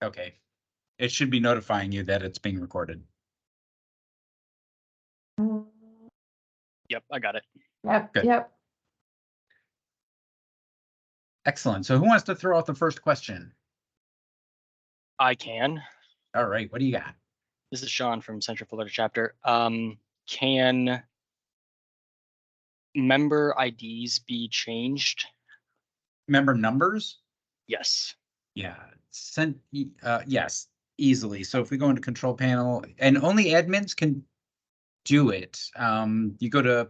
Okay. It should be notifying you that it's being recorded. Yep, I got it. Yep, Good. yep. Excellent. So who wants to throw out the first question? I can. All right. What do you got? This is Sean from Central Florida chapter. Can member IDs be changed? Member numbers? Yes. Yeah. Yes, easily. So if we go into control panel, and only admins can do it. You go to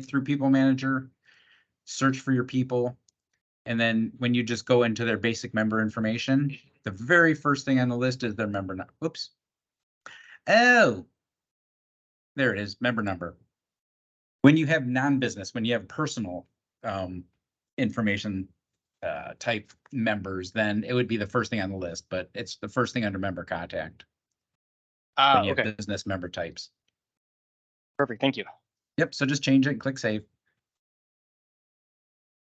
through People Manager, search for your people, and then when you just go into their basic member information, the very first thing on the list is their member number. Oops. Oh, there it is, member number. When you have non-business, when you have personal information type members, then it would be the first thing on the list, but it's the first thing under member contact. When you Okay. have business member types. Perfect. Thank you. Yep. So just change it and click save.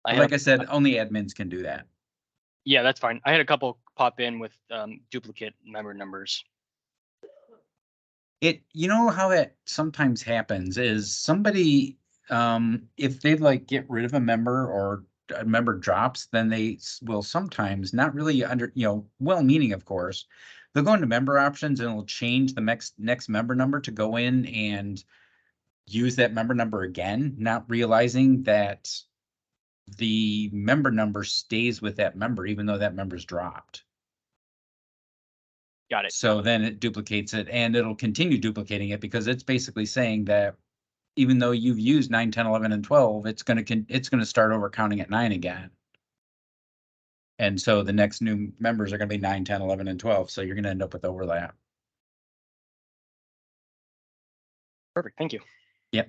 I Like I said, only admins can do that. Yeah, that's fine. I had a couple pop in with duplicate member numbers. You know how that sometimes happens is somebody, if they like get rid of a member or a member drops, then they will sometimes not really well-meaning, of course, they'll go into member options and it'll change the next member number to go in and use that member number again, not realizing that the member number stays with that member, even though that member's dropped. Got it. So then it duplicates it and it'll continue duplicating it because it's basically saying that even though you've used 9, 10, 11, and 12, it's going to start over counting at 9 again. And so the next new members are going to be 9, 10, 11, and 12. So you're going to end up with overlap. Perfect. Thank you. Yep.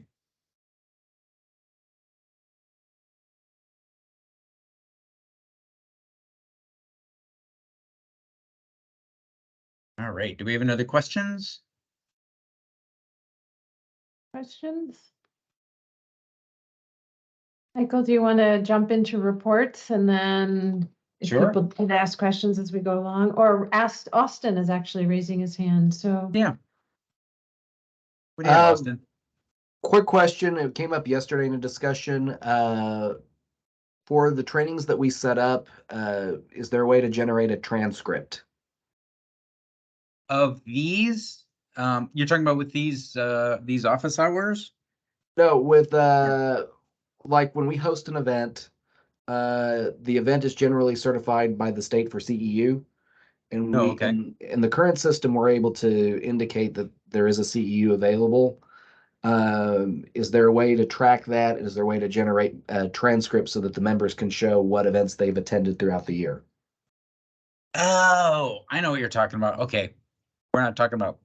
All right. Do we have any other questions? Questions? Michael, do you want to jump into reports and then if Sure. people can ask questions as we go along, or ask, Austin is actually raising his hand, so. Yeah. What do you have, Austin? Quick question. It came up yesterday in a discussion. For the trainings that we set up, is there a way to generate a transcript? Of these, you're talking about with these office hours? No, with like when we host an event, the event is generally certified by the state for CEU. And in the current system, we're able to indicate that there is a CEU available. Is there a way to track that? Is there a way to generate transcripts so that the members can show what events they've attended throughout the year? Oh, I know what you're talking about. Okay. We're not talking about,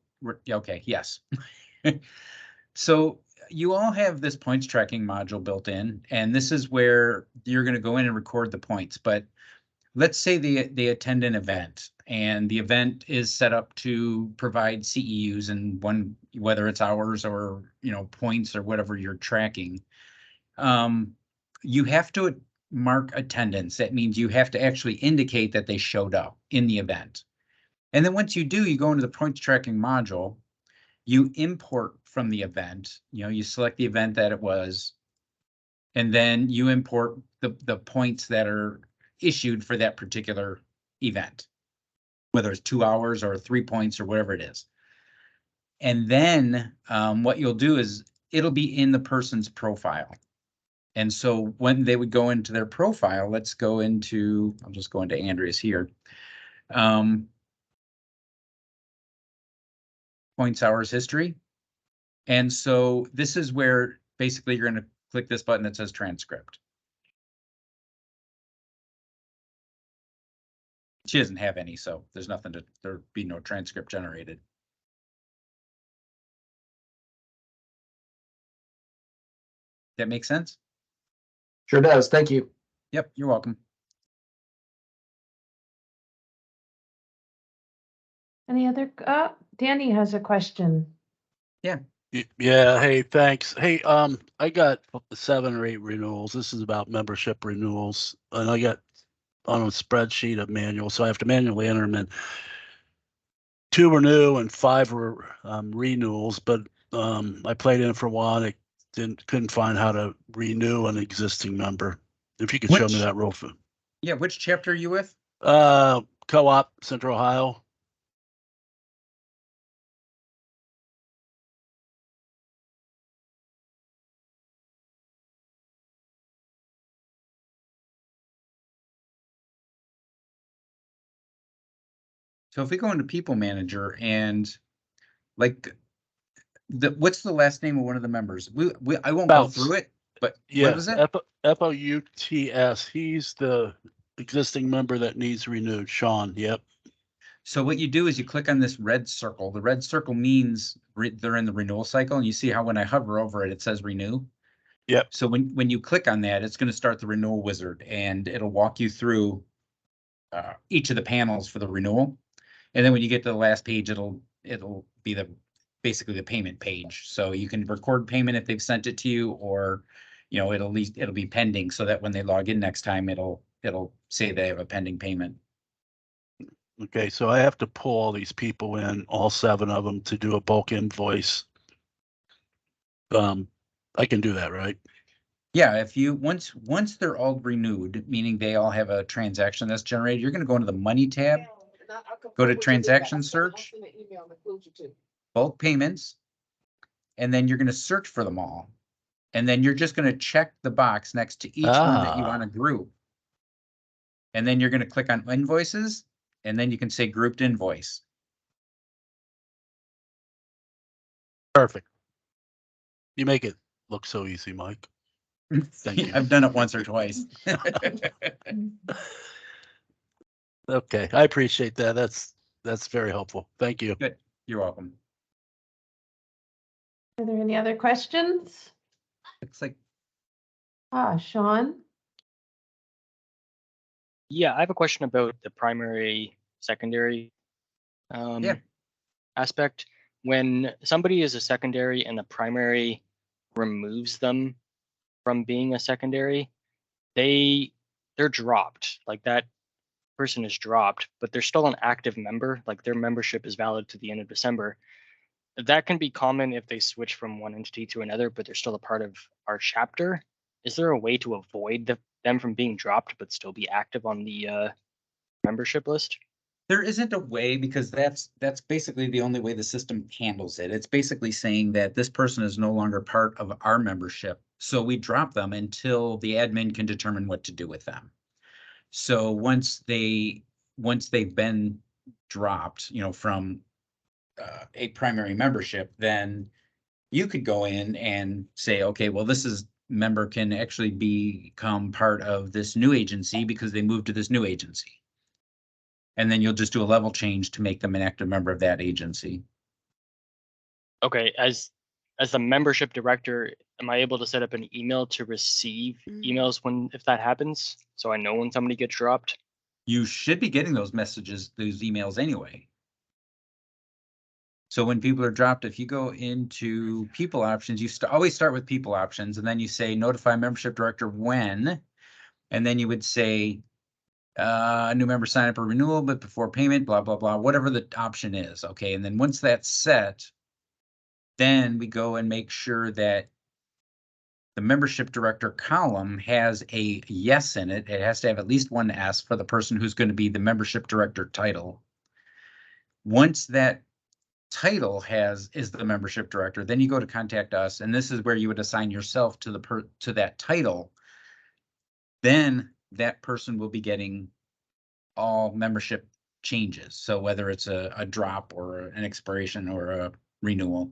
okay, yes. So you all have this points tracking module built in, and this is where you're going to go in and record the points. But let's say they attend an event and the event is set up to provide CEUs and whether it's hours or, points or whatever you're tracking. You have to mark attendance. That means you have to actually indicate that they showed up in the event. And then once you do, you go into the points tracking module, you import from the event, you select the event that it was, and then you import the points that are issued for that particular event, whether it's 2 hours or 3 points or whatever it is. And then what you'll do is it'll be in the person's profile. And so when they would go into their profile, I'll just go into Andrea's here. Points, hours, history. And so this is where basically you're going to click this button that says transcript. She doesn't have any, so there'd be no transcript generated. That makes sense? Sure does. Thank you. Yep, you're welcome. Any other, Danny has a question. Yeah. Yeah, hey, thanks. Hey, I got 7 or 8 renewals. This is about membership renewals, and I got on a spreadsheet of manual, so I have to manually enter them in. 2 were new and 5 were renewals, but I played in for a while and I couldn't find how to renew an existing member. If you could show me that real fast. Yeah, which chapter are you with? Co-op Central Ohio. So if we go into People Manager and like what's the last name of one of the members? I won't Bounce. go through it, but Yeah, what was it? Fouts. He's the existing member that needs renewed. Sean. Yep. So what you do is you click on this red circle. The red circle means they're in the renewal cycle, and you see how when I hover over it, it says renew. Yep. So when you click on that, it's going to start the renewal wizard, and it'll walk you through each of the panels for the renewal. And then when you get to the last page, it'll be basically the payment page. So you can record payment if they've sent it to you, or it'll be pending, so that when they log in next time, it'll say they have a pending payment. Okay, so I have to pull all these people in, all 7 of them, to do a bulk invoice. I can do that, right? Yeah, if you once they're all renewed, meaning they all have a transaction that's generated, you're going to go into the money tab, go to transaction search, bulk payments, and then you're going to search for them all. And then you're just going to check the box next to each one that you want to group. And then you're going to click on invoices, and then you can say grouped invoice. Perfect. You make it look so easy, Mike. Thank you. I've done it once or twice. Okay, I appreciate that. That's very helpful. Thank you. Good. You're welcome. Are there any other questions? It's like, Sean? Yeah, I have a question about the primary, secondary aspect. When somebody is a secondary and the primary removes them from being a secondary, they're dropped. Like that person is dropped, but they're still an active member. Like their membership is valid to the end of December. That can be common if they switch from one entity to another, but they're still a part of our chapter. Is there a way to avoid them from being dropped but still be active on the membership list? there isn't a way, because that's basically the only way the system handles it. It's basically saying that this person is no longer part of our membership. So we drop them until the admin can determine what to do with them. So once they've been dropped, from a primary membership, then you could go in and say, okay, well, member can actually become part of this new agency because they moved to this new agency. And then you'll just do a level change to make them an active member of that agency. Okay, as the membership director, am I able to set up an email to receive emails if that happens? So I know when somebody gets dropped? You should be getting those emails anyway. So when people are dropped, if you go into people options, you always start with people options, and then you say notify membership director when, and then you would say a new member sign up or renewal, but before payment, blah, blah, blah, whatever the option is. Okay. And then once that's set, then we go and make sure that the membership director column has a yes in it. It has to have at least one S for the person who's going to be the membership director title. Once that title is the membership director, then you go to contact us, and this is where you would assign yourself to that title. Then that person will be getting all membership changes. So whether it's a drop or an expiration or a renewal.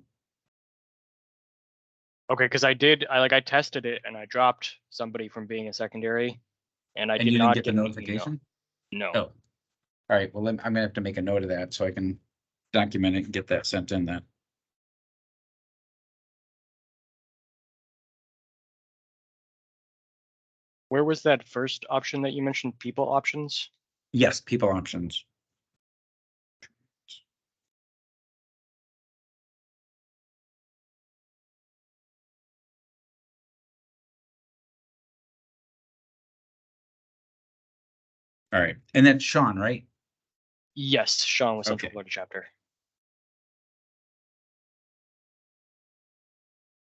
Okay, because I tested it and I dropped somebody from being a secondary, and I did you not didn't get the an email. notification? No. Oh, all right. Well, I'm gonna have to make a note of that so I can document it and get that sent in then. Where was that first option that you mentioned? People options? Yes, people options. All right. And that's Sean, right? Yes, Sean with Central Okay. Florida chapter.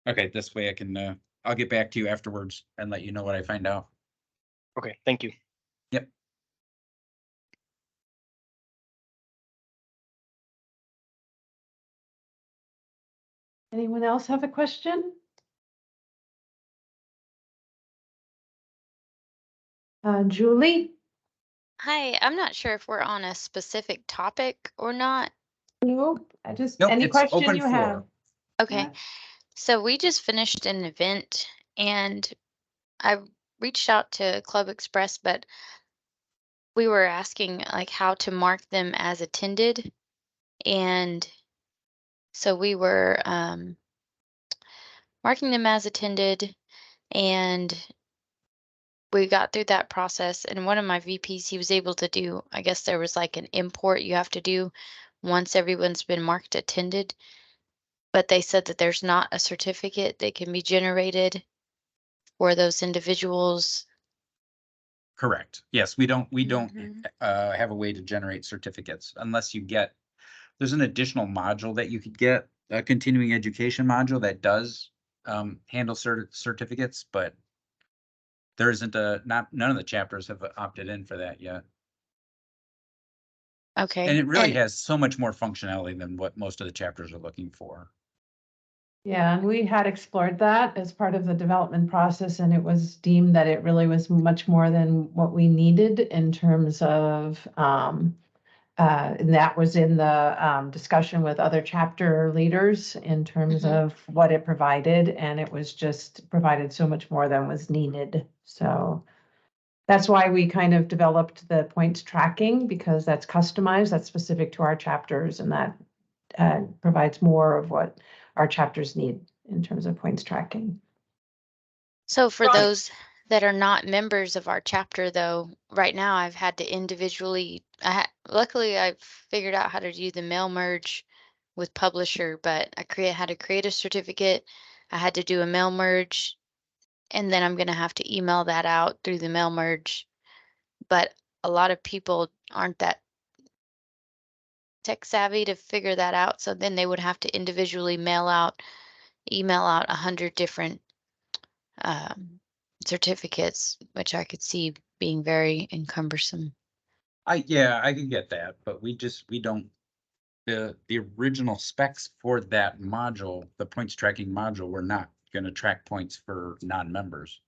Okay, this way I can, I'll get back to you afterwards and let you know what I find out. Okay, thank you. Yep. Anyone else have a question? Julie? Hi, I'm not sure if we're on a specific topic or not. Nope, I just, Nope, any it's question open you floor. have? Okay, Yeah. so we just finished an event and I reached out to ClubExpress, but we were asking like how to mark them as attended. And so we were marking them as attended and we got through that process. And one of my VPs, he was able to do, I guess there was like an import you have to do once everyone's been marked attended. But they said that there's not a certificate that can be generated for those individuals. Correct. Yes, we don't Mhm. have a way to generate certificates unless you get, there's an additional module that you could get, a continuing education module that does handle certificates, but there isn't none of the chapters have opted in for that yet. Okay. And it really has so much more functionality than what most of the chapters are looking for. Yeah, and we had explored that as part of the development process, and it was deemed that it really was much more than what we needed in terms of, and that was in the discussion with other chapter leaders in terms Mhm. of what it provided, and it was just provided so much more than was needed. So that's why we kind of developed the points tracking, because that's customized, that's specific to our chapters, and that provides more of what our chapters need in terms of points tracking. So for Ron- those that are not members of our chapter, though, right now I've had to individually, luckily I've figured out how to do the mail merge with publisher, but had to create a certificate. I had to do a mail merge, and then I'm going to have to email that out through the mail merge. But a lot of people aren't that tech savvy to figure that out. So then they would have to individually email out 100 different um, certificates, which I could see being very encumbersome. Yeah, I can get that, but we don't, the original specs for that module, the points tracking module, were not gonna track points for non-members.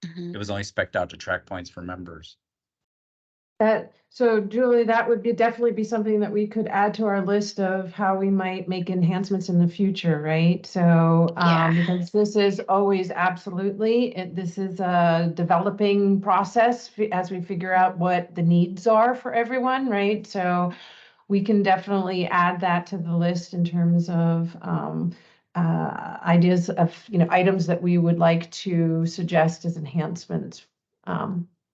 Mhm. It was only spec'd out to track points for members. So Julie, that would definitely be something that we could add to our list of how we might make enhancements in the future, right? So, Yeah. because this is always absolutely, this is a developing process as we figure out what the needs are for everyone, right? So we can definitely add that to the list in terms of ideas of, items that we would like to suggest as enhancements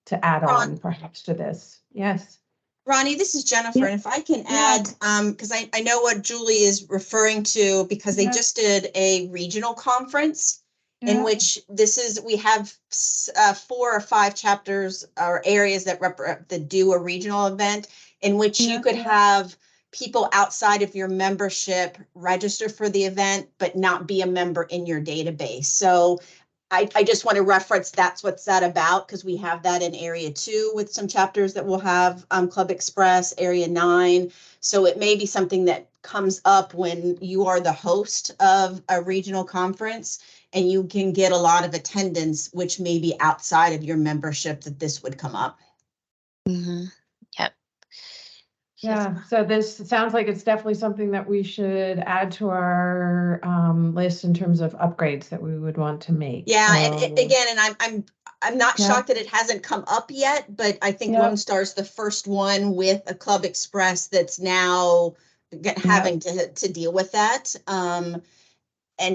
to add on perhaps to this. Yes. Ronnie, this is Jennifer, Yeah. and if I can Yeah. add, because I know what Julie is referring to, because they Yeah. just did a regional conference in Yeah. which we have 4 or 5 chapters or areas that do a regional event in which Yeah. you could have people outside of your membership register for the event, but not be a member in your database. So I just want to reference that's what's that about, because we have that in area 2 with some chapters that will have ClubExpress, area 9. So it may be something that comes up when you are the host of a regional conference and you can get a lot of attendance, which may be outside of your membership, that this would come up. Mm-hmm. Yep. Yeah, so this sounds like it's definitely something that we should add to our list in terms of upgrades that we would want to make. Yeah, So, and again, and I'm not Yeah. shocked that it hasn't come up yet, but I think Yeah. Lone Star's the first one with a ClubExpress that's now having to deal with that. And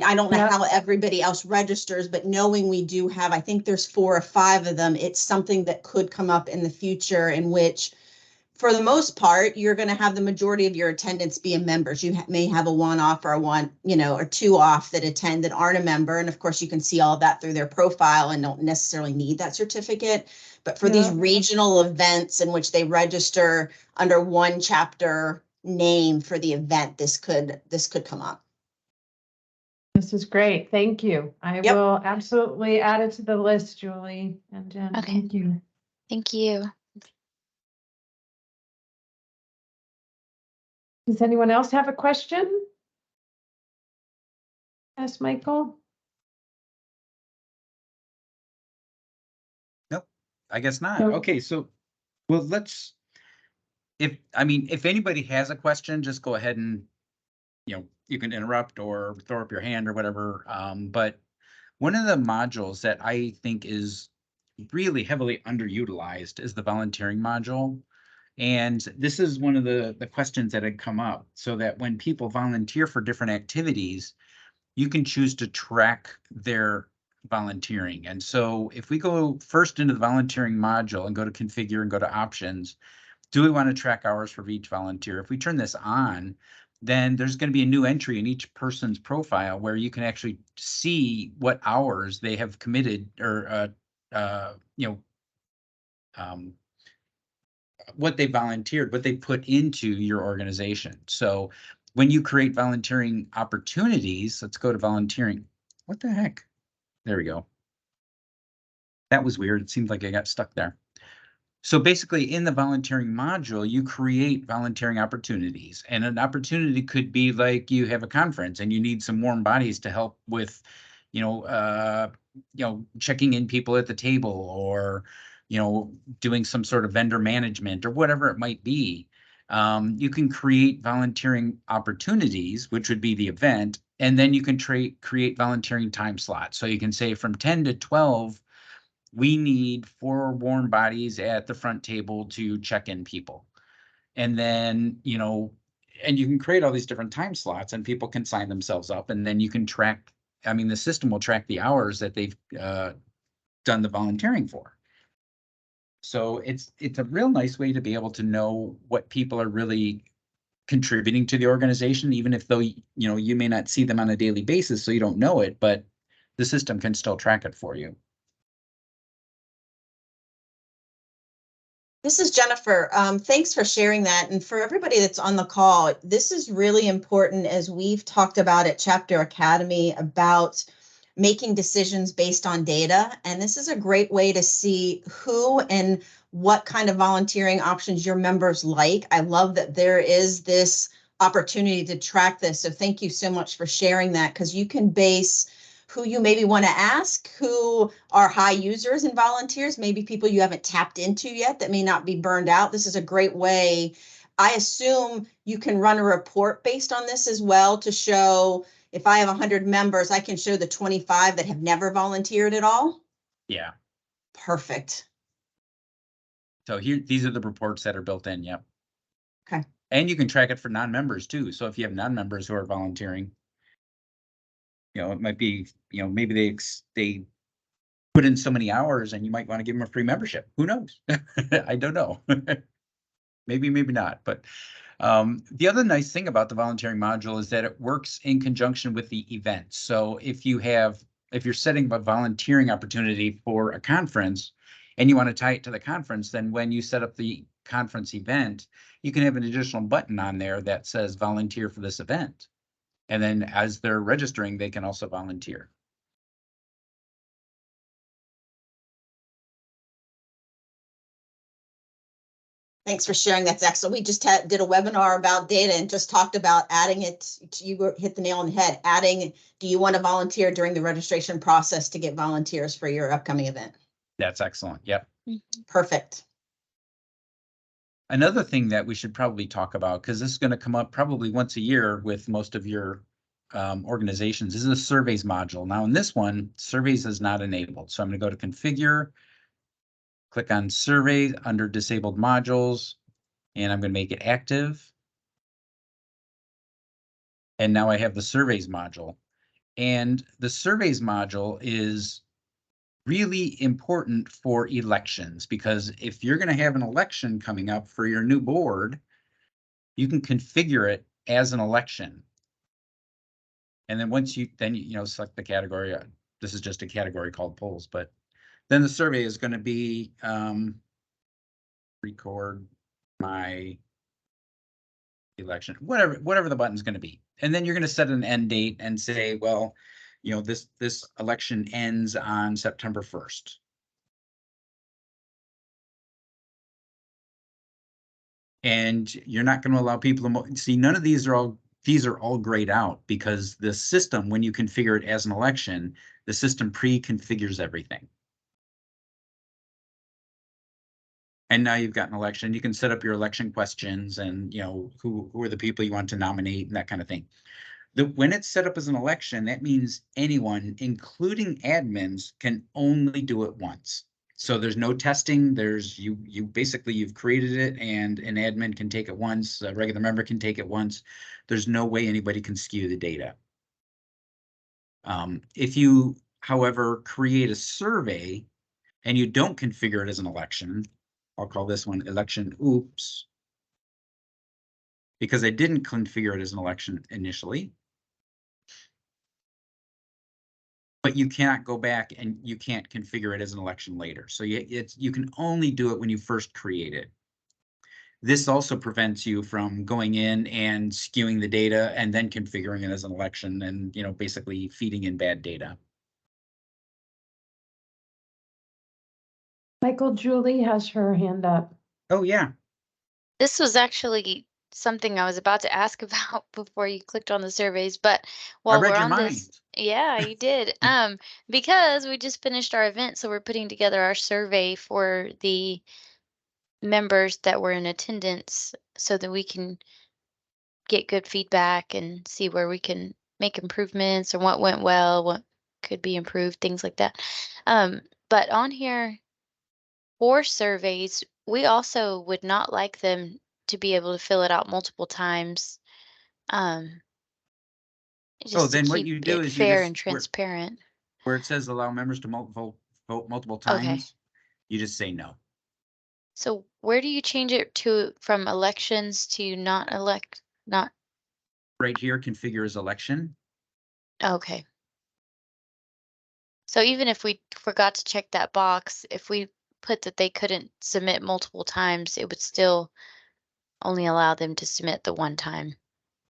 I don't know Yeah. how everybody else registers, but knowing we do have, I think there's 4 or 5 of them, it's something that could come up in the future in which for the most part, you're going to have the majority of your attendance be members. You may have a one-off or a one, or two off that attend that aren't a member. And of course, you can see all of that through their profile and don't necessarily need that certificate. But for these regional events in which they register under one chapter name for the event, this could come up. This is great. Thank you. I will absolutely add it to the list, Julie and Jen. Okay. Thank you. Thank you. Does anyone else have a question? Yes, Michael? Nope, I guess not. Nope. Okay, so, well, if anybody has a question, just go ahead and, you can interrupt or throw up your hand or whatever. But one of the modules that I think is really heavily underutilized is the volunteering module. And this is one of the questions that had come up, so that when people volunteer for different activities, you can choose to track their volunteering. And so if we go first into the volunteering module and go to configure and go to options, do we want to track hours for each volunteer? If we turn this on, then there's going to be a new entry in each person's profile where you can actually see what hours they have committed or, what they volunteered, what they put into your organization. So when you create volunteering opportunities, let's go to volunteering. What the heck? There we go. That was weird. It seems like I got stuck there. So basically in the volunteering module, you create volunteering opportunities, and an opportunity could be like you have a conference and you need some warm bodies to help with, checking in people at the table, or, doing some sort of vendor management or whatever it might be. You can create volunteering opportunities, which would be the event, and then you can create volunteering time slots. So you can say from 10 to 12, we need 4 warm bodies at the front table to check in people. And then, and you can create all these different time slots and people can sign themselves up, and then you can track, the system will track the hours that they've done the volunteering for. So it's a real nice way to be able to know what people are really contributing to the organization, even if though, you may not see them on a daily basis, so you don't know it, but the system can still track it for you. This is Jennifer. Thanks for sharing that. And for everybody that's on the call, this is really important, as we've talked about at Chapter Academy, about making decisions based on data. And this is a great way to see who and what kind of volunteering options your members like. I love that there is this opportunity to track this. So thank you so much for sharing that, because you can base who you maybe want to ask, who are high users and volunteers, maybe people you haven't tapped into yet that may not be burned out. This is a great way. I assume you can run a report based on this as well, to show if I have 100 members, I can show the 25 that have never volunteered at all. Yeah. Perfect. So these are the reports that are built in. Yep. Okay. And you can track it for non-members too. So if you have non-members who are volunteering, it might be, maybe they put in so many hours and you might want to give them a free membership. Who knows? I don't know. Maybe not. But the other nice thing about the volunteering module is that it works in conjunction with the event. So if you're setting up a volunteering opportunity for a conference and you want to tie it to the conference, then when you set up the conference event, you can have an additional button on there that says volunteer for this event. And then as they're registering, they can also volunteer. Thanks for sharing. That's excellent. We just did a webinar about data and just talked about adding it. You hit the nail on the head. Do you want to volunteer during the registration process to get volunteers for your upcoming event? That's excellent. Yep. Perfect. Another thing that we should probably talk about, because this is going to come up probably once a year with most of your organizations, is the surveys module. Now in this one, surveys is not enabled. So I'm going to go to configure, click on surveys under disabled modules, and I'm going to make it active. And now I have the surveys module. And the surveys module is really important for elections, because if you're going to have an election coming up for your new board, you can configure it as an election. And then once you select the category, this is just a category called polls, but then the survey is going to be record my election, whatever the button's going to be. And then you're going to set an end date and say, well, this election ends on September 1st. And you're not going to allow people to see, none of these are all grayed out, because the system, when you configure it as an election, the system pre-configures everything. And now you've got an election, you can set up your election questions and, who are the people you want to nominate and that kind of thing. When it's set up as an election, that means anyone, including admins, can only do it once. So there's no testing. You've created it, and an admin can take it once, a regular member can take it once. There's no way anybody can skew the data. If you, however, create a survey and you don't configure it as an election, I'll call this one election oops, because I didn't configure it as an election initially. But you cannot go back and you can't configure it as an election later. So you can only do it when you first create it. This also prevents you from going in and skewing the data and then configuring it as an election and, basically feeding in bad data. Michael, Julie has her hand up. Oh, yeah. This was actually something I was about to ask about before you clicked on the surveys, but while read we're your on mind. this, yeah, you did. Because we just finished our event, so we're putting together our survey for the members that were in attendance so that we can get good feedback and see where we can make improvements or what went well, what could be improved, things like that. But on here for surveys, we also would not like them to be able to fill it out multiple times, Oh, just to then what keep you do it is you fair just, and transparent. where it says allow members to vote multiple Okay. times, you just say no. So where do you change it to from elections to not? Right here, configure as election. Okay. So even if we forgot to check that box, if we put that they couldn't submit multiple times, it would still only allow them to submit the one time.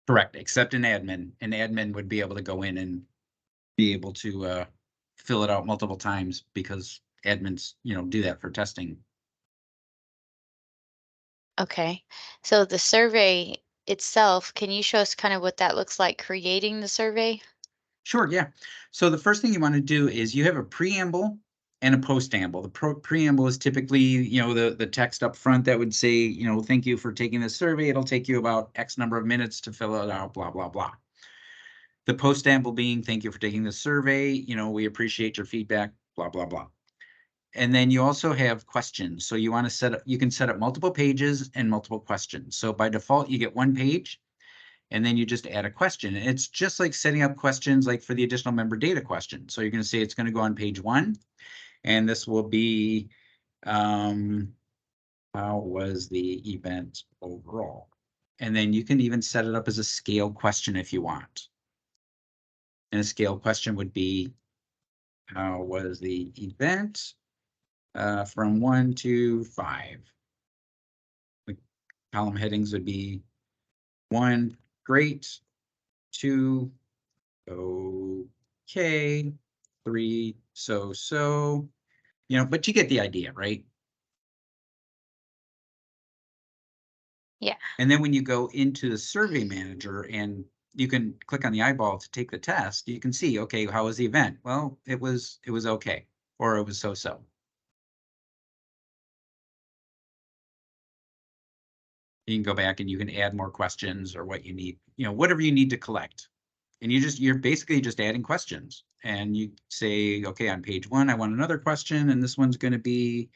Correct, except an admin. An admin would be able to go in and be able to fill it out multiple times, because admins, do that for testing. Okay. So the survey itself, can you show us kind of what that looks like creating the survey? Sure, yeah. So the first thing you want to do is you have a preamble and a postamble. The preamble is typically, the text up front that would say, thank you for taking this survey. It'll take you about X number of minutes to fill it out, blah, blah, blah. The postamble being, thank you for taking this survey. We appreciate your feedback, blah, blah, blah. And then you also have questions. So you can set up multiple pages and multiple questions. So by default, you get one page, and then you just add a question. And it's just like setting up questions like for the additional member data question. So you're going to say it's going to go on page 1, and this will be, how was the event overall? And then you can even set it up as a scale question if you want. And a scale question would be, how was the event from 1 to 5? The column headings would be 1, great, 2, okay, 3, so, but you get the idea, right? Yeah. And then when you go into the survey manager and you can click on the eyeball to take the test, you can see, okay, how was the event? Well, it was okay, or it was so-so. You can go back and you can add more questions or what you need, whatever you need to collect. And you're basically just adding questions, and you say, okay, on page 1, I want another question. And this one's going to be,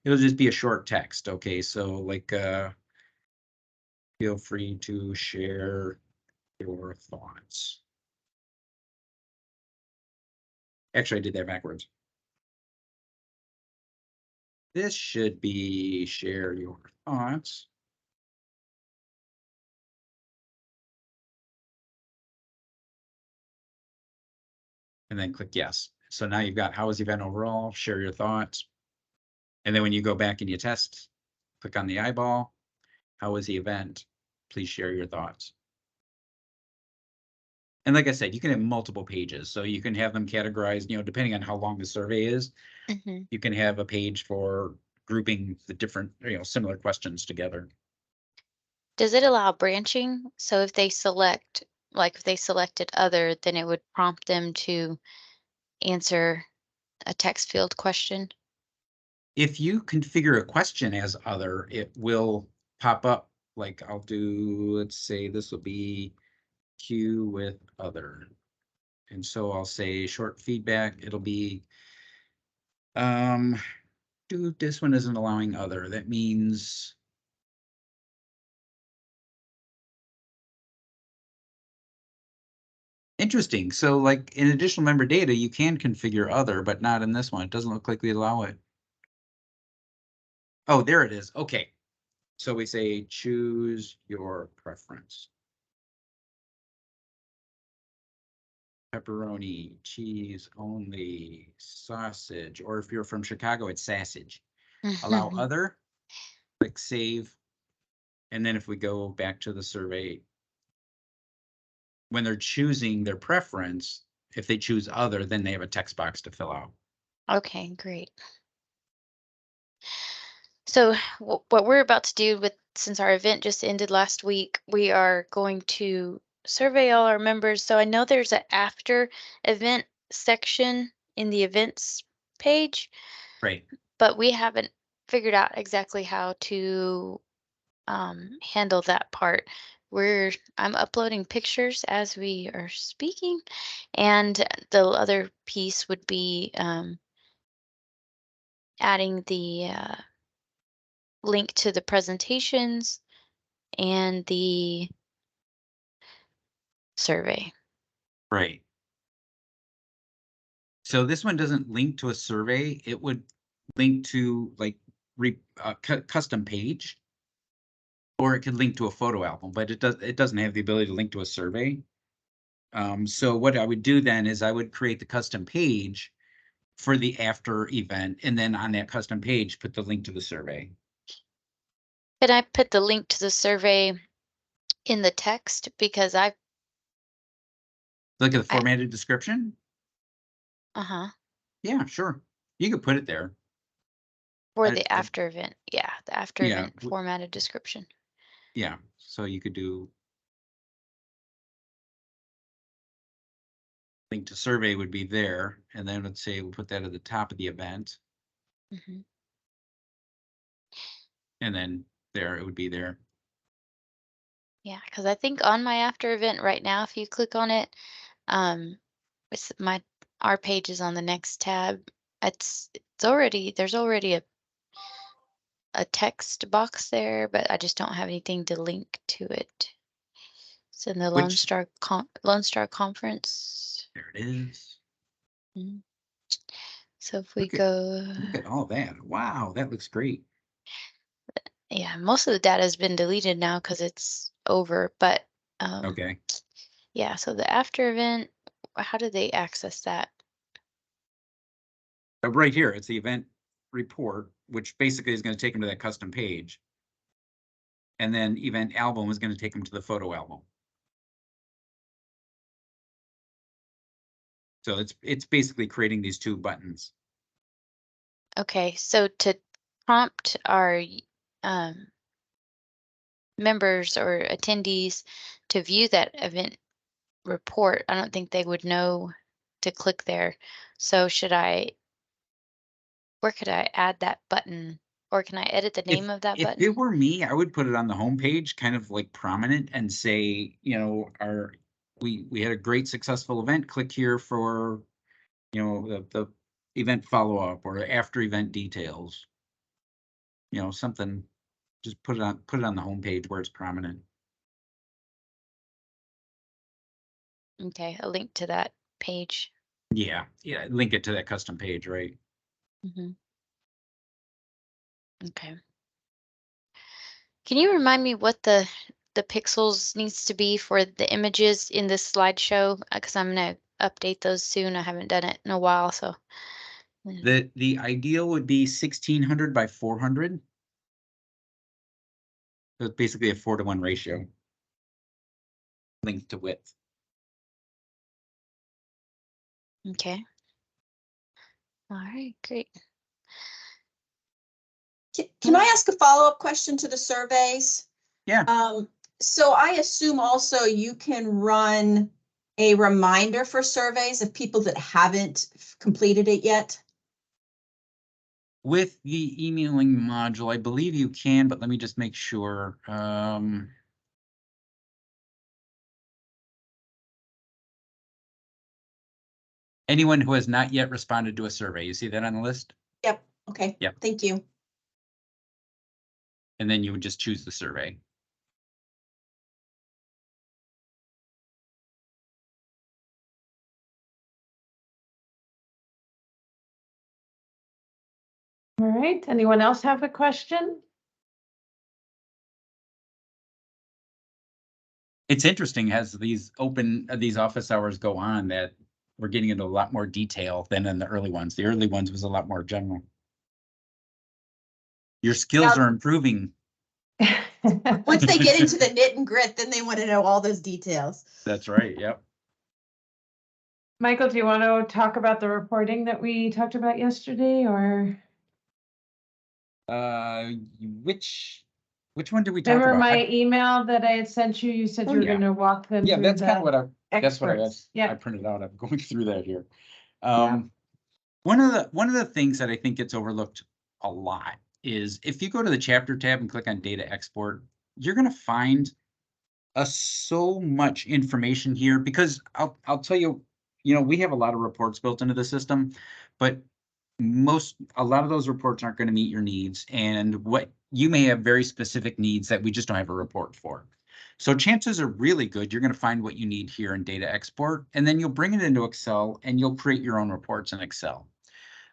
it'll just be a short text. Okay. So like, feel free to share your thoughts. Actually, I did that backwards. this should be share your thoughts. And then click yes. So now you've got how was the event overall, share your thoughts. And then when you go back and you test, click on the eyeball. How was the event? Please share your thoughts. And like I said, you can have multiple pages. So you can have them categorized, depending on how long the survey is. Mhm. You can have a page for grouping the different, similar questions together. Does it allow branching? So if they select, like if they selected other, then it would prompt them to answer a text field question? If you configure a question as other, it will pop up. Like I'll do, let's say this will be Q with other. And so I'll say short feedback. It'll be, dude, this one isn't allowing other. That means interesting. So like in additional member data, you can configure other, but not in this one. It doesn't look like we allow it. Oh, there it is. Okay. So we say choose your preference. Pepperoni, cheese only, sausage, or if you're from Chicago, it's sausage. Allow other, click save. And then if we go back to the survey, when they're choosing their preference, if they choose other, then they have a text box to fill out. Okay, great. So what we're about to do since our event just ended last week, we are going to survey all our members. So I know there's an after event section in the events page, Right. but we haven't figured out exactly how to handle that part. I'm uploading pictures as we are speaking, and the other piece would be adding the link to the presentations and the survey. Right. So this one doesn't link to a survey. It would link to like custom page, or it could link to a photo album, but it doesn't have the ability to link to a survey. So what I would do then is I would create the custom page for the after event, and then on that custom page, put the link to the survey. Can I put the link to the survey in the text? Because Look at the formatted description. uh-huh. Yeah, sure. You could put it there. For the after event. Yeah, the after Yeah, event formatted description. Yeah, so you could do link to survey would be there, and then let's say we'll put that at the top of the event, Mhm. and then there it would be there. Yeah, because I think on my after event right now, if you click on it, it's our page is on the next tab. There's already a text box there, but I just don't have anything to link to it. It's in the Lone Which Star Conference. there it is. Mhm. So if we Look at all that. Wow, that looks great. yeah, most of the data has been deleted now because it's over, but Okay. yeah, so the after event, how do they access that? Right here, it's the event report, which basically is going to take them to that custom page. And then event album is going to take them to the photo album. So it's basically creating these two buttons. Okay, so to prompt our members or attendees to view that event report, I don't think they would know to click there. So where could I add that button? Or can I edit the name of that If button? it were me, I would put it on the homepage, kind of like prominent, and say, we had a great successful event. Click here for, the event follow-up or after event details. Something, just put it on the homepage where it's prominent. Okay, a link to that page. Yeah, link it to that custom page, right? Mhm. Okay. Can you remind me what the pixels needs to be for the images in this slideshow? Because I'm gonna update those soon. I haven't done it in a while, so. The ideal would be 1600 by 400. So it's basically a 4-to-1 ratio. Length to width. Okay. All right, great. Can I ask a follow-up question to the surveys? Yeah. So I assume also you can run a reminder for surveys of people that haven't completed it yet? With the emailing module, I believe you can, but let me just make sure. Anyone who has not yet responded to a survey, you see that on the list? Yep. Okay. Yep. Thank you. And then you would just choose the survey. All right, anyone else have a question? It's interesting as these office hours go on that we're getting into a lot more detail than in the early ones. The early ones was a lot more general. Your skills Now- are improving. Once they get into the knit and grit, then they want to know all those details. That's right. Yep. Michael, do you want to talk about the reporting that we talked about yesterday, or? Which one did we talk Remember about? my email that I had sent you? You said Oh, you were yeah. going to walk them Yeah, through that's kind of the what that's what I experts. Yeah. printed out. I'm going through that here. Yeah. One of the things that I think gets overlooked a lot is if you go to the chapter tab and click on data export, you're going to find so much information here because I'll tell you, we have a lot of reports built into the system, but a lot of those reports aren't going to meet your needs, and what you may have very specific needs that we just don't have a report for. So chances are really good you're going to find what you need here in data export, and then you'll bring it into Excel and you'll create your own reports in Excel.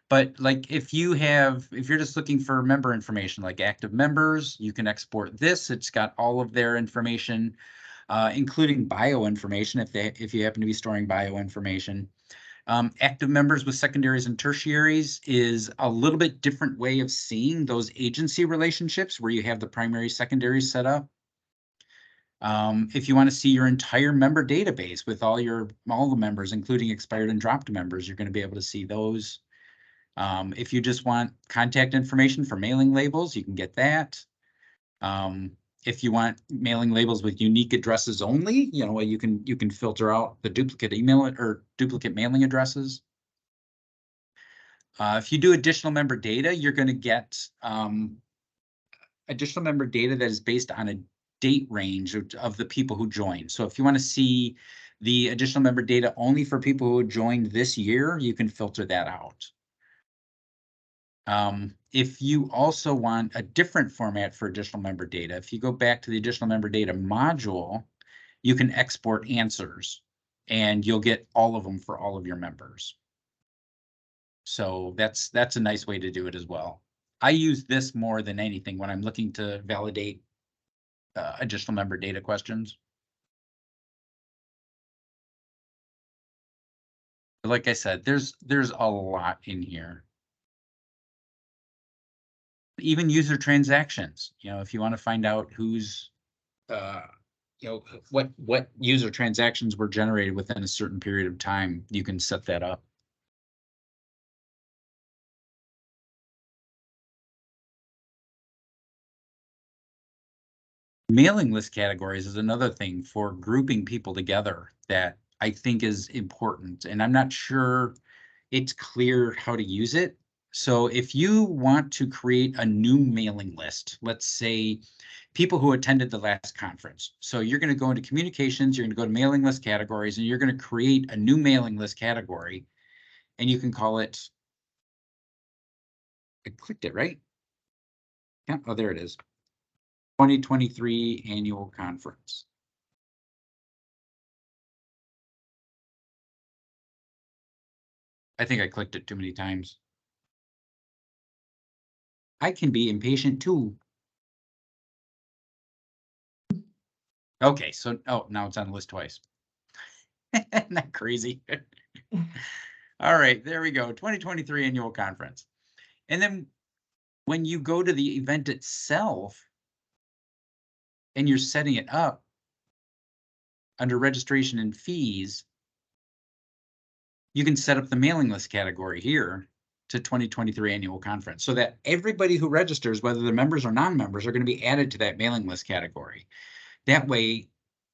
But like if you're just looking for member information like active members, you can export this. It's got all of their information, including bio information if you happen to be storing bio information. Active members with secondaries and tertiaries is a little bit different way of seeing those agency relationships where you have the primary secondaries set up. If you want to see your entire member database with all the members, including expired and dropped members, you're going to be able to see those. If you just want contact information for mailing labels, you can get that. If you want mailing labels with unique addresses only, you can filter out the duplicate email or duplicate mailing addresses. If you do additional member data, you're going to get additional member data that is based on a date range of the people who joined. So if you want to see the additional member data only for people who joined this year, you can filter that out. If you also want a different format for additional member data, if you go back to the additional member data module, you can export answers and you'll get all of them for all of your members. So that's a nice way to do it as well. I use this more than anything when I'm looking to validate additional member data questions. But like I said, there's a lot in here. Even user transactions, if you want to find out who's what user transactions were generated within a certain period of time, you can set that up. Mailing list categories is another thing for grouping people together that I think is important, and I'm not sure it's clear how to use it. So if you want to create a new mailing list, let's say people who attended the last conference. So you're going to go into communications, you're going to go to mailing list categories, and you're going to create a new mailing list category, and you can call it, I clicked it, right? Yeah, oh, there it is. 2023 annual conference. I think I clicked it too many times. I can be impatient too. Okay, so, oh, now it's on the list twice. Isn't that crazy? All right, there we go. 2023 annual conference. And then when you go to the event itself and you're setting it up under registration and fees, you can set up the mailing list category here to 2023 annual conference so that everybody who registers, whether they're members or non-members, are going to be added to that mailing list category. That way,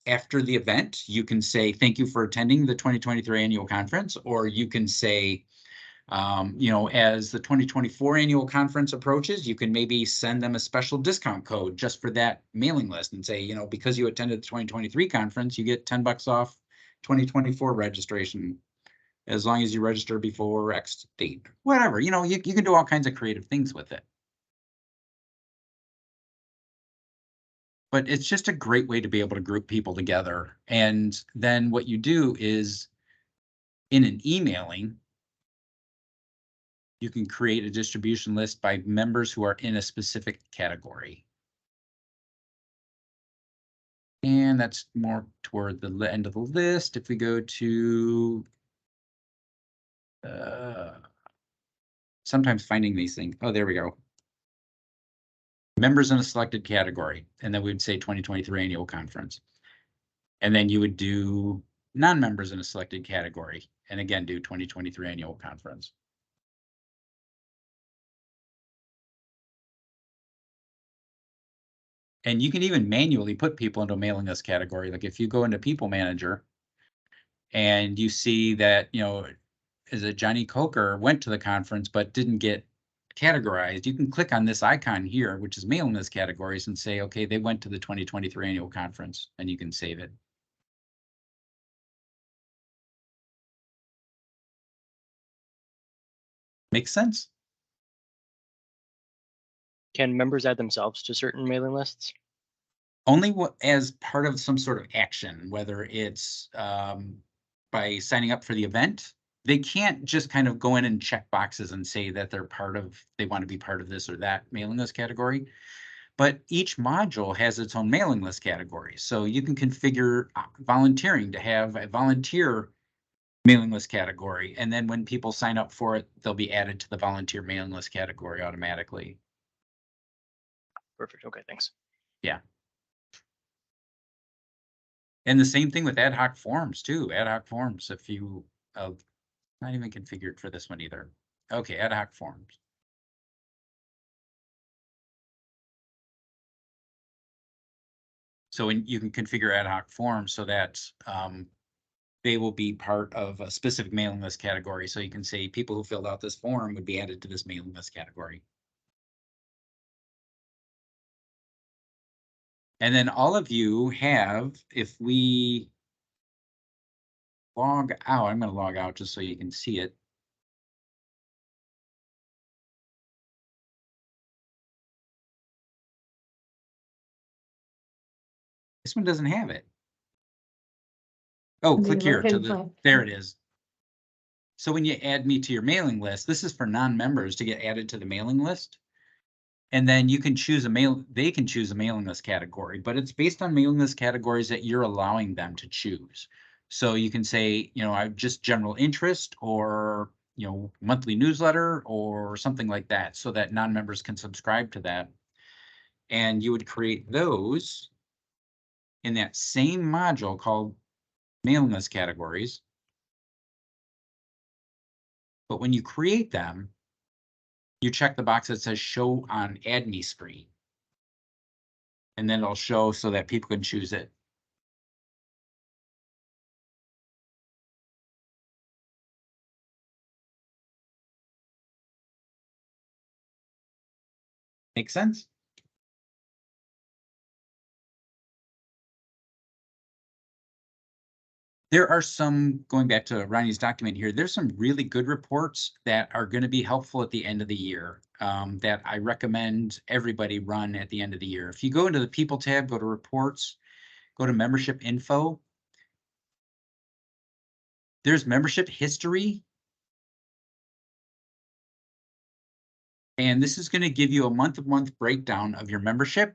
after the event, you can say, thank you for attending the 2023 annual conference, or you can say, you know, as the 2024 annual conference approaches, you can maybe send them a special discount code just for that mailing list and say, you know, because you attended the 2023 conference, you get $10 off 2024 registration as long as you register before X date, whatever, you know, you can do all kinds of creative things with it. But it's just a great way to be able to group people together. And then what you do is in an emailing, you can create a distribution list by members who are in a specific category. And that's more toward the end of the list. If we go to sometimes finding these things. Oh, there we go. Members in a selected category. And then we would say 2023 annual conference. And then you would do non-members in a selected category. And again, do 2023 annual conference. And you can even manually put people into a mailing list category. Like if you go into People Manager and you see that, you know, is it Johnny Coker went to the conference but didn't get categorized, you can click on this icon here, which is mailing list categories, and say, okay, they went to the 2023 annual conference, and you can save it. Makes sense? Can members add themselves to certain mailing lists? Only as part of some sort of action, whether it's by signing up for the event. They can't just kind of go in and check boxes and say that they're part of, they want to be part of this or that mailing list category. But each module has its own mailing list category. So you can configure volunteering to have a volunteer mailing list category. And then when people sign up for it, they'll be added to the volunteer mailing list category automatically. Perfect. Okay, thanks. Yeah. And the same thing with ad hoc forms too. Ad hoc forms, if you, not even configured for this one either. Okay, ad hoc forms. So you can configure ad hoc forms so that they will be part of a specific mailing list category. So you can say people who filled out this form would be added to this mailing list category. And then all of you have, if we log out, I'm going to log out just so you can see it. This one doesn't have it. Oh, click here to the, there it is. So when you add me to your mailing list, this is for non-members to get added to the mailing list. And then you can choose they can choose a mailing list category, but it's based on mailing list categories that you're allowing them to choose. So you can say, you know, I'm just general interest, or, you know, monthly newsletter or something like that, so that non-members can subscribe to that. And you would create those in that same module called mailing list categories. But when you create them, you check the box that says show on add me screen. And then it'll show so that people can choose it. Make sense? There are some, going back to Ronnie's document here, there's some really good reports that are going to be helpful at the end of the year that I recommend everybody run at the end of the year. If you go into the People tab, go to Reports, go to Membership Info. There's membership history. And this is going to give you a month-to-month breakdown of your membership.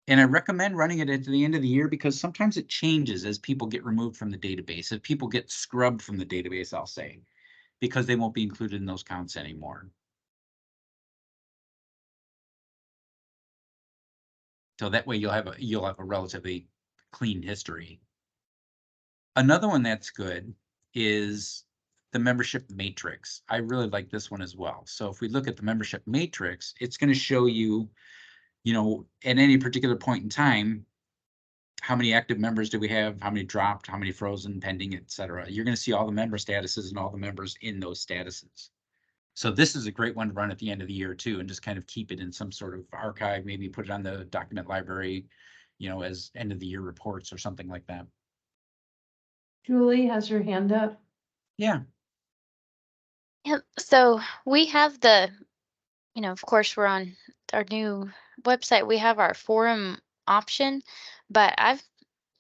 And I recommend running it at the end of the year because sometimes it changes as people get removed from the database. If people get scrubbed from the database, I'll say, because they won't be included in those counts anymore. So that way you'll have a relatively clean history. Another one that's good is the membership matrix. I really like this one as well. So if we look at the membership matrix, it's going to show you, you know, at any particular point in time, how many active members do we have, how many dropped, how many frozen, pending, etc. You're going to see all the member statuses and all the members in those statuses. So this is a great one to run at the end of the year too, and just kind of keep it in some sort of archive, maybe put it on the document library, you know, as end of the year reports or something like that. Julie has her hand up. Yeah. Yep. So we have the, you know, of course, we're on our new website. We have our forum option, but I've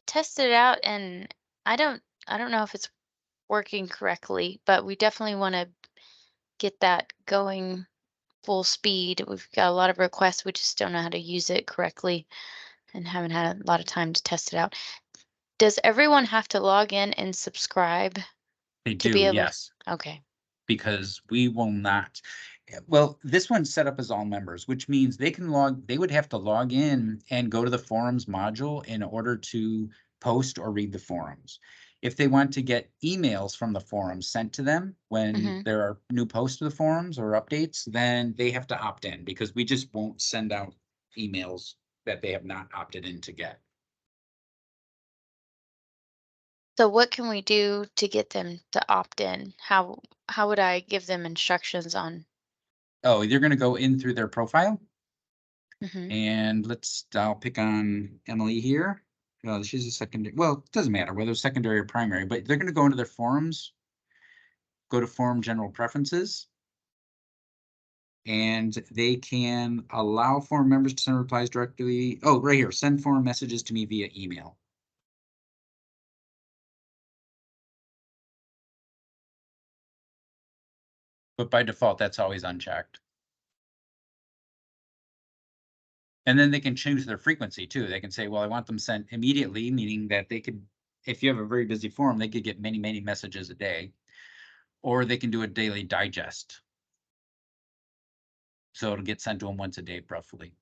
tested it out and I don't know if it's working correctly, but we definitely want to get that going full speed. We've got a lot of requests. We just don't know how to use it correctly and haven't had a lot of time to test it out. Does everyone have to log in and subscribe They to do, be able yes. Okay. Because we will not. Well, this one's set up as all members, which means they would have to log in and go to the forums module in order to post or read the forums. If they want to get emails from the forums sent to them when there are new posts to the forums or updates, then they have to opt in because we just won't send out emails that they have not opted in to get. So what can we do to get them to opt in? How would I give them instructions on? Oh, you're going to go in through their profile. Mhm. And I'll pick on Emily here. She's a secondary, well, it doesn't matter whether it's secondary or primary, but they're going to go into their forums, go to forum general preferences, and they can allow forum members to send replies directly. Oh, right here, send forum messages to me via email. But by default, that's always unchecked. And then they can choose their frequency too. They can say, well, I want them sent immediately, meaning that they could, if you have a very busy forum, they could get many, many messages a day, or they can do a daily digest. So it'll get sent to them once a day, roughly.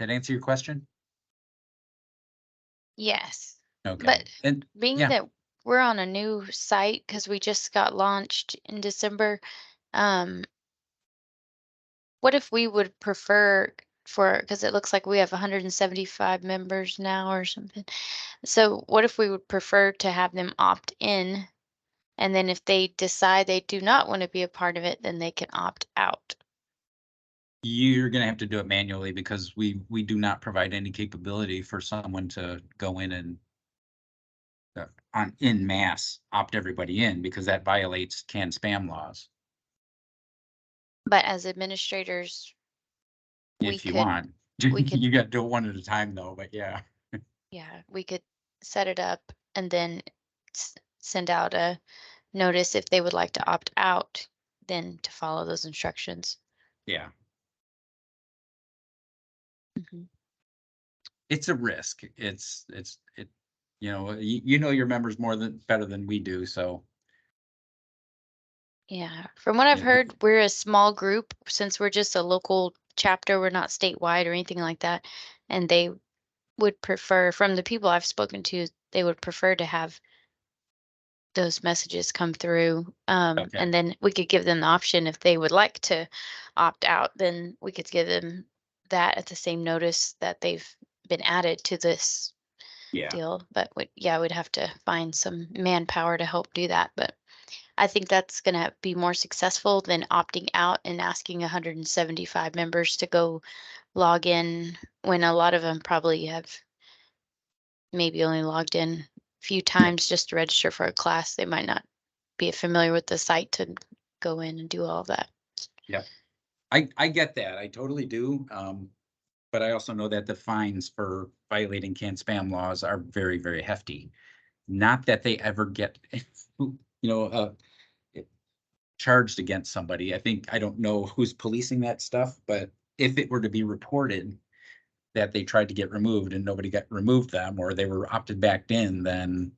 That answer your question? Yes. Okay. But And being yeah, that we're on a new site because we just got launched in December, what if we would prefer because it looks like we have 175 members now or something. So what if we would prefer to have them opt in, and then if they decide they do not want to be a part of it, then they can opt out? you're gonna have to do it manually because we do not provide any capability for someone to go in and in mass opt everybody in because that violates canned spam laws. But as administrators, we If you could want, we could you got to do it one at a time though. But yeah, yeah, we could set it up and then send out a notice if they would like to opt out, then to follow those instructions. yeah, Mhm. it's a risk. You know, you know your members better than we do. So Yeah, from what I've yeah, heard, we're a small group since we're just a local chapter. We're not statewide or anything like that. And they would prefer, from the people I've spoken to, they would prefer to have those messages come through. okay, And then we could give them the option if they would like to opt out, then we could give them that at the same notice that they've been added to this yeah. deal. But yeah, we'd have to find some manpower to help do that. But I think that's going to be more successful than opting out and asking 175 members to go log in when a lot of them probably have maybe only logged in a few times just to register for a class. They might not be familiar with the site to go in and do all of that. Yeah, I get that. I totally do. But I also know that the fines for violating canned spam laws are very, very hefty. Not that they ever get, charged against somebody. I don't know who's policing that stuff, but if it were to be reported that they tried to get removed and nobody got removed them, or they were opted back in, then,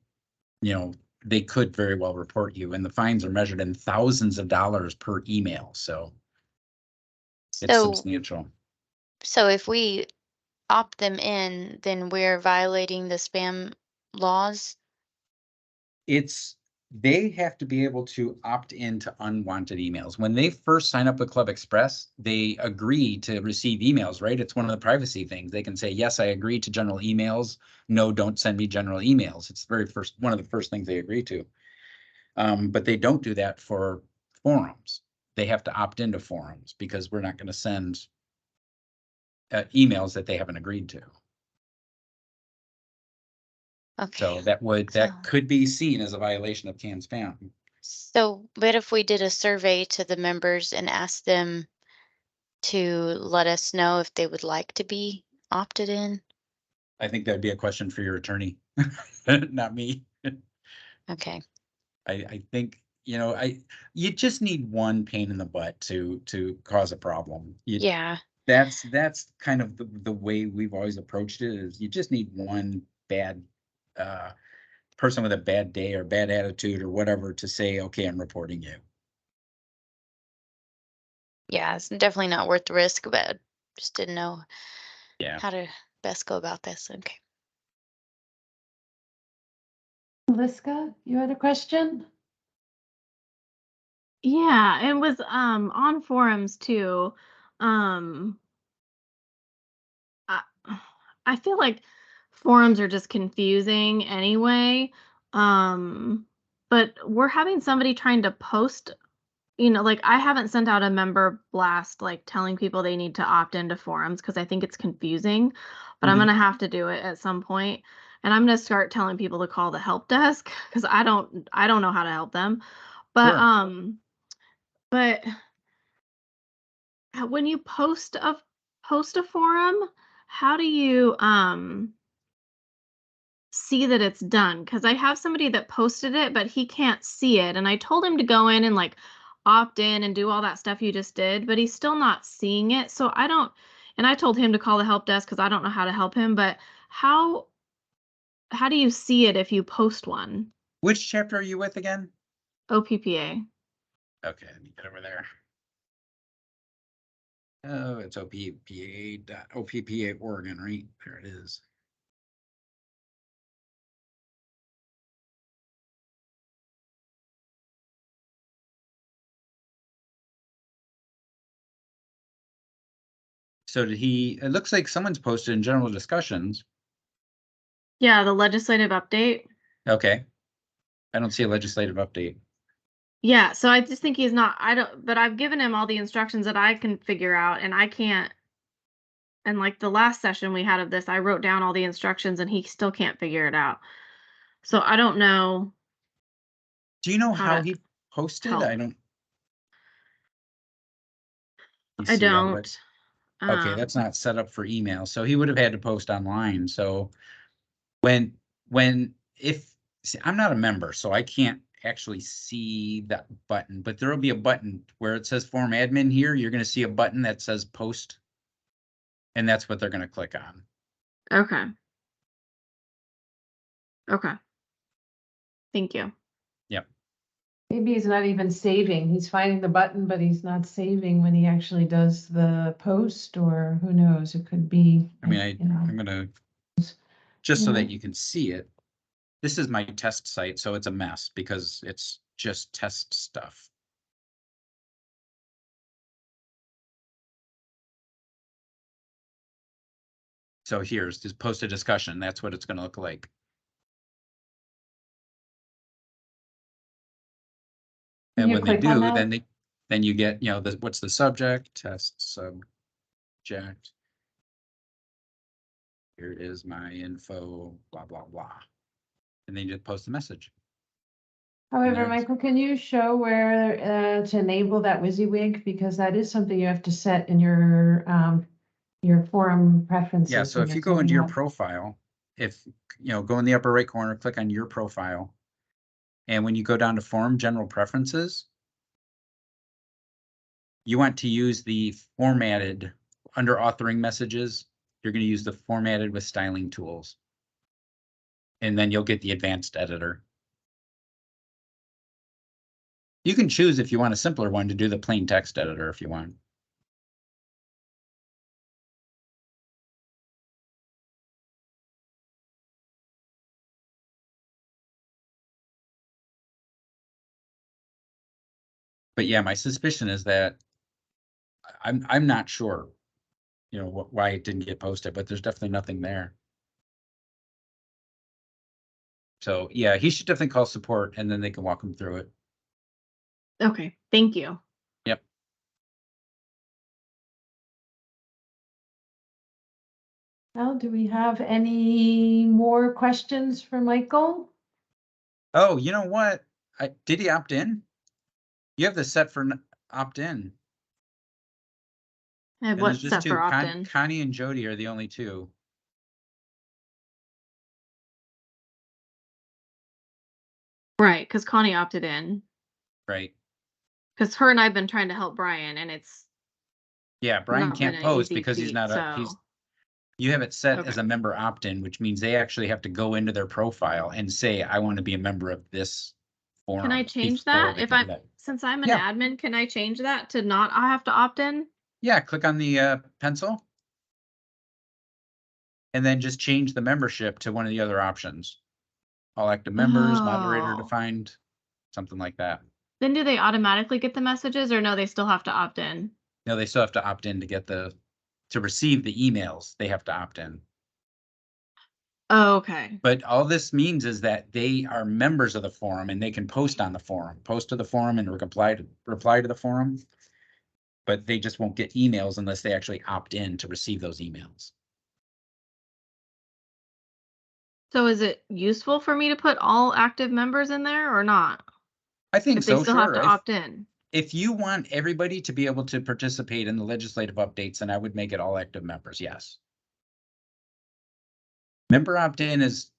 they could very well report you, and the fines are measured in thousands of dollars per email, so it's So, substantial. so if we opt them in, then we're violating the spam laws? They have to be able to opt into unwanted emails. When they first sign up with ClubExpress, they agree to receive emails, right? It's one of the privacy things. They can say, yes, I agree to general emails. No, don't send me general emails. It's one of the first things they agree to. But they don't do that for forums. They have to opt into forums because we're not going to send emails that they haven't agreed to. Okay. So that could be seen as a violation of canned spam. So what if we did a survey to the members and asked them to let us know if they would like to be opted in? I think that'd be a question for your attorney, not me. Okay. I think, you just need one pain in the butt to cause a problem. Yeah. That's kind of the way we've always approached it, is you just need one bad person with a bad day or bad attitude or whatever to say, okay, I'm reporting you. Yeah, it's definitely not worth the risk, but just didn't know Yeah. how to best go about this. Okay. Liska, you had a question? Yeah, it was on forums too. Um I, I feel like forums are just confusing anyway. But we're having somebody trying to post, like I haven't sent out a member blast like telling people they need to opt into forums because I think it's confusing, but I'm Mhm. gonna have to do it at some point. And I'm gonna start telling people to call the help desk because I don't know how to help them. But Sure. but when you post a forum, how do you see that it's done? Because I have somebody that posted it, but he can't see it, and I told him to go in and like opt in and do all that stuff you just did, but he's still not seeing it. So I don't, and I told him to call the help desk because I don't know how to help him. But how do you see it if you post one? Which chapter are you with again? OPPA. Okay, let me get over there. Oh, it's OPPA Oregon, right? There it is. So it looks like someone's posted in general discussions. Yeah, the legislative update. Okay. I don't see a legislative update. Yeah, so I just think he's not, but I've given him all the instructions that I can figure out, and I can't. And like the last session we had of this, I wrote down all the instructions and he still can't figure it out. So I don't know. Do you know how to he posted? help. I don't. I don't. Okay, that's not set up for email, so he would have had to post online. So see, I'm not a member, so I can't actually see that button, but there will be a button where it says form admin here. You're going to see a button that says post, and that's what they're going to click on. Okay. Okay. Thank you. Yep. Maybe he's not even saving. He's finding the button, but he's not saving when he actually does the post, or who knows, it could be. I mean, I'm I'm going to, just so Yeah. that you can see it. This is my test site, so it's a mess because it's just test stuff. So here's just post a discussion. That's what it's going to look like. And when they do, then you get, what's the subject, test subject. Here is my info, blah, blah, blah. And then you just post a message. However, Michael, can you show where to enable that WYSIWYG? Because that is something you have to set in your forum preferences. Yeah, so when if you're you go into setting your up. profile, if, go in the upper right corner, click on your profile. And when you go down to forum general preferences, you want to use the formatted under authoring messages. You're going to use the formatted with styling tools. And then you'll get the advanced editor. You can choose if you want a simpler one to do the plain text editor if you want. But yeah, my suspicion is that I'm not sure, why it didn't get posted, but there's definitely nothing there. So yeah, he should definitely call support and then they can walk him through it. Okay, thank you. Yep. Well, do we have any more questions for Michael? Oh, you know what? Did he opt in? You have this set for opt in. I have And what there's just set two. for opt-in? Connie and Jody are the only two. Right, because Connie opted in. Right. Because her and I've been trying to help Brian, and it's Yeah, Brian not been can't an post easy because he's feat, not so you have it set as Okay. a member opt-in, which means they actually have to go into their profile and say, I want to be a member of this forum. Can I change before that? they If can do I'm that. since I'm an Yeah. admin, can I change that to not I have to opt in? Yeah, click on the pencil. And then just change the membership to one of the other options. All active members, moderator Oh. defined, something like that. Then do they automatically get the messages, or no, they still have to opt in? No, they still have to opt in to get to receive the emails. They have to opt in. Oh, okay. But all this means is that they are members of the forum and they can post on the forum, post to the forum and reply to the forum. But they just won't get emails unless they actually opt in to receive those emails. So is it useful for me to put all active members in there or not? I think If they so, still have sure. to opt in. If you want everybody to be able to participate in the legislative updates, then I would make it all active members, yes. Member opt-in is,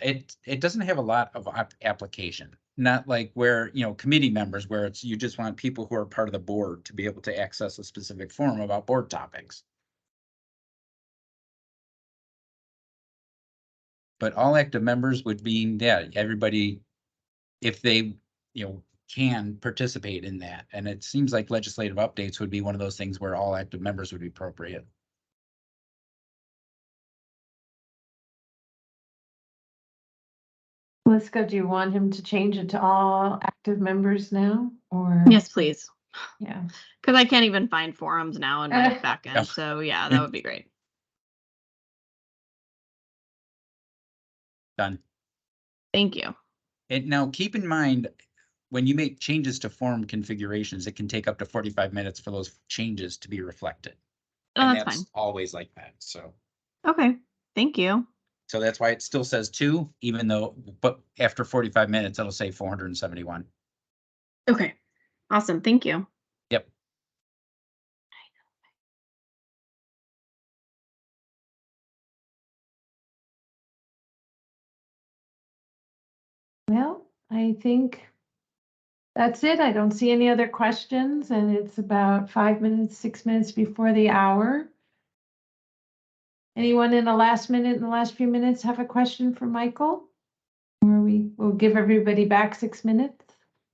it doesn't have a lot of application. Not like where, committee members, where it's, you just want people who are part of the board to be able to access a specific forum about board topics. But all active members would mean, yeah, everybody, if they, can participate in that. And it seems like legislative updates would be one of those things where all active members would be appropriate. Liska, do you want him to change it to all active members now, or? Yes, please. Yeah. Because I can't even find forums now in my backend. So yeah, that would be great. Done. Thank you. And now keep in mind, when you make changes to forum configurations, it can take up to 45 minutes for those changes to be reflected. Oh, And that's that's fine. always like that. So Okay. Thank you. that's why it still says 2, even though, but after 45 minutes, it'll say 471. Okay. Awesome. Thank you. Yep. Well, I think that's it. I don't see any other questions, and it's about 5 minutes, 6 minutes before the hour. Anyone in the last few minutes have a question for Michael? Or we'll give everybody back 6 minutes?